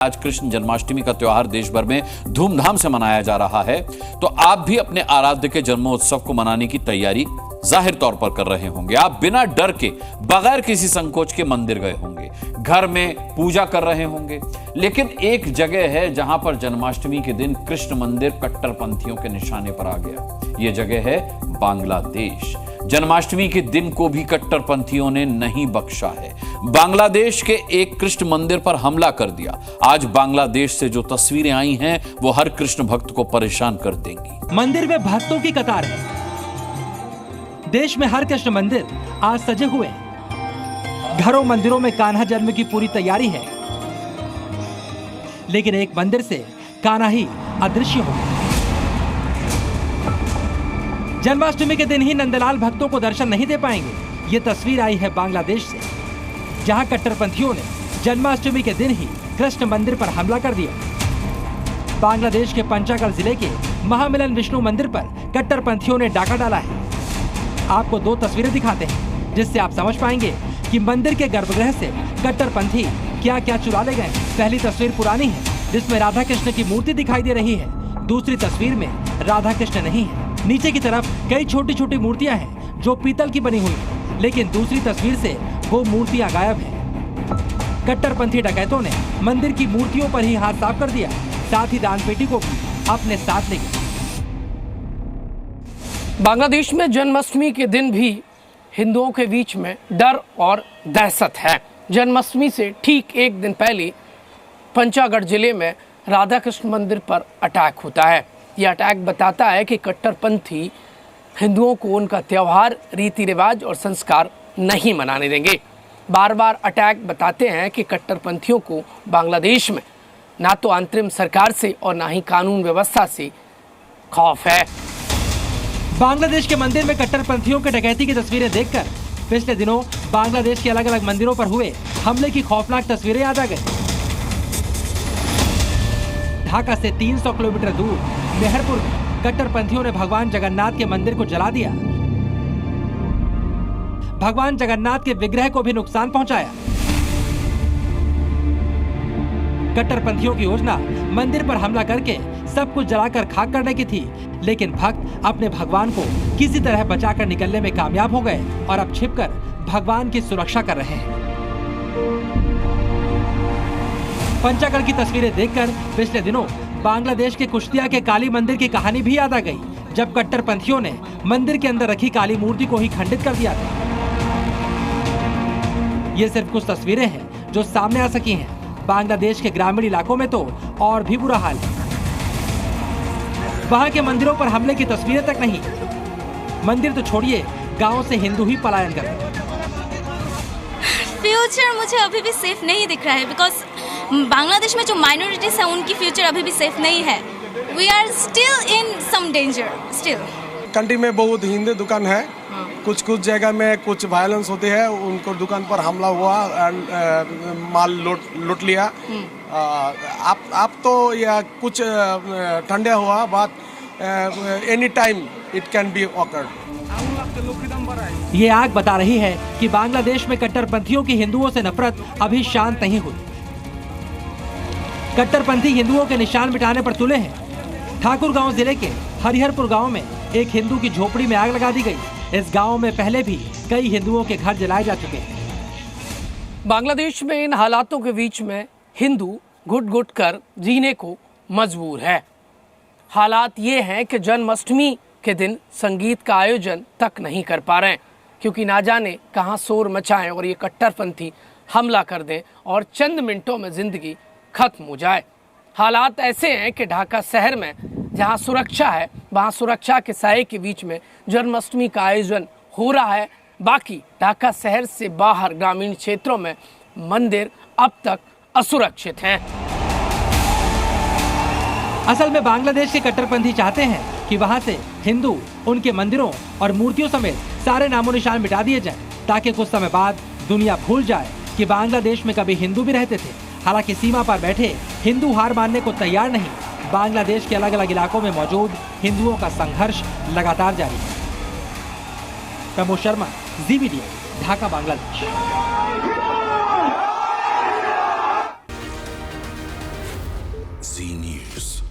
आज कृष्ण जन्माष्टमी का त्योहार देश भर में धूमधाम से मनाया जा रहा है, तो आप भी अपने आराध्य के जन्मोत्सव को मनाने की तैयारी जाहिर तौर पर कर रहे होंगे। आप बिना डर के, बगैर किसी संकोच के मंदिर गए होंगे, घर में पूजा कर रहे होंगे। लेकिन एक जगह है जहां पर जन्माष्टमी के दिन कृष्ण मंदिर कट्टरपंथियों के निशाने पर आ गया। यह जगह है बांग्लादेश। जन्माष्टमी के दिन को भी कट्टरपंथियों ने नहीं बख्शा है। बांग्लादेश के एक कृष्ण मंदिर पर हमला कर दिया। आज बांग्लादेश से जो तस्वीरें आई हैं वो हर कृष्ण भक्त को परेशान कर देंगी। मंदिर में भक्तों की कतार है। देश में हर कृष्ण मंदिर आज सजे हुए हैं। घरों मंदिरों में कान्हा जन्म की पूरी तैयारी है, लेकिन एक मंदिर से कान्हा ही अदृश्य हो गया। जन्माष्टमी के दिन ही नंदलाल भक्तों को दर्शन नहीं दे पाएंगे। ये तस्वीर आई है बांग्लादेश से, जहां कट्टरपंथियों ने जन्माष्टमी के दिन ही कृष्ण मंदिर पर हमला कर दिया। बांग्लादेश के पंचागढ़ जिले के महामिलन विष्णु मंदिर पर कट्टरपंथियों ने डाका डाला है। आपको दो तस्वीरें दिखाते हैं, जिससे आप समझ पाएंगे कि मंदिर के गर्भगृह से कट्टरपंथी क्या क्या चुरा ले गए। पहली तस्वीर पुरानी है, जिसमें राधा कृष्ण की मूर्ति दिखाई दे रही है। दूसरी तस्वीर में राधा कृष्ण नहीं है। नीचे की तरफ कई छोटी छोटी मूर्तियां हैं जो पीतल की बनी हुई हैं, लेकिन दूसरी तस्वीर से वो मूर्तियां गायब हैं। कट्टरपंथी डकैतों ने मंदिर की मूर्तियों पर ही हाथ साफ कर दिया, साथ ही दानपेटी को भी अपने साथ ले गए। बांग्लादेश में जन्माष्टमी के दिन भी हिंदुओं के बीच में डर और दहशत है। जन्माष्टमी से ठीक एक दिन पहले पंचागढ़ जिले में राधा कृष्ण मंदिर पर अटैक होता है। यह अटैक बताता है कि कट्टरपंथी हिंदुओं को उनका त्योहार, रीति रिवाज और संस्कार नहीं मनाने देंगे। बार बार अटैक बताते हैं कि कट्टरपंथियों को बांग्लादेश में ना तो अंतरिम सरकार से और ना ही कानून व्यवस्था से खौफ है। बांग्लादेश के मंदिर में कट्टरपंथियों के डकैती की तस्वीरें देखकर पिछले दिनों बांग्लादेश के अलग अलग मंदिरों पर हुए हमले की खौफनाक तस्वीरें याद आ गई। ढाका से 300 किलोमीटर दूर मेहरपुर में कट्टरपंथियों ने भगवान जगन्नाथ के मंदिर को जला दिया। भगवान जगन्नाथ के विग्रह को भी नुकसान पहुंचाया। कट्टरपंथियों की योजना मंदिर पर हमला करके सब कुछ जलाकर खाक करने की थी, लेकिन भक्त अपने भगवान को किसी तरह बचाकर निकलने में कामयाब हो गए और अब छिपकर भगवान की सुरक्षा कर रहे हैं। पंचागढ़ की तस्वीरें देखकर पिछले दिनों बांग्लादेश के कुश्तिया के काली मंदिर की कहानी भी याद आ गई, जब कट्टरपंथियों ने मंदिर के अंदर रखी काली मूर्ति को ही खंडित कर दिया था। ये सिर्फ कुछ तस्वीरें हैं जो सामने आ सकी हैं। बांग्लादेश के ग्रामीण इलाकों में तो और भी बुरा हाल है। वहां के मंदिरों पर हमले की तस्वीरें तक नहीं। मंदिर तो छोड़िए, गांव से हिंदू ही पलायन कर रहे हैं। फ्यूचर मुझे अभी भी सेफ नहीं दिख रहा है, बिकॉज बांग्लादेश में जो माइनॉरिटीज है उनकी फ्यूचर अभी भी सेफ नहीं है। We are still in some danger still. Country में बहुत हिंदू दुकान है, कुछ जगह में कुछ वायलेंस होते हैं, उनको दुकान पर हमला हुआ एंड माल लूट लिया। आप तो या कुछ ठंडा हुआ, but any time it can be awkward. ये आग बता रही है कि बांग्लादेश में कट्टरपंथियों की हिंदुओं से नफरत अभी शांत नहीं हुई। कट्टरपंथी हिंदुओं के निशान मिटाने पर तुले हैं। ठाकुरगांव जिले के हरिहरपुर गांव में एक हिंदू की झोपड़ी में आग लगा दी गई। इस गांव में पहले भी कई हिंदुओं के घर जलाए जा चुके हैं। बांग्लादेश में इन हालातों के बीच में हिंदू घुट घुट कर जीने को मजबूर है। हालात ये हैं कि जन्माष्टमी के दिन संगीत का आयोजन तक नहीं कर पा रहे हैं, क्योंकि ना जाने कहां शोर मचाएं और ये कट्टरपंथी हमला कर दें और चंद मिनटों में जिंदगी खत्म हो जाए। हालात ऐसे हैं कि ढाका शहर में जहां सुरक्षा है, वहां सुरक्षा के साए के बीच में जन्माष्टमी का आयोजन हो रहा है। बाकी ढाका शहर से बाहर ग्रामीण क्षेत्रों में मंदिर अब तक असुरक्षित हैं। असल में बांग्लादेश के कट्टरपंथी चाहते हैं कि वहां से हिंदू, उनके मंदिरों और मूर्तियों समेत सारे नामो निशान मिटा दिए जाएं, ताकि कुछ समय बाद दुनिया भूल जाए कि बांग्लादेश में कभी हिंदू भी रहते थे। हालांकि सीमा पर बैठे हिंदू हार मानने को तैयार नहीं। बांग्लादेश के अलग अलग इलाकों में मौजूद हिंदुओं का संघर्ष लगातार जारी है। प्रमोद शर्मा, जी मीडिया, ढाका, बांग्लादेश। जी न्यूज।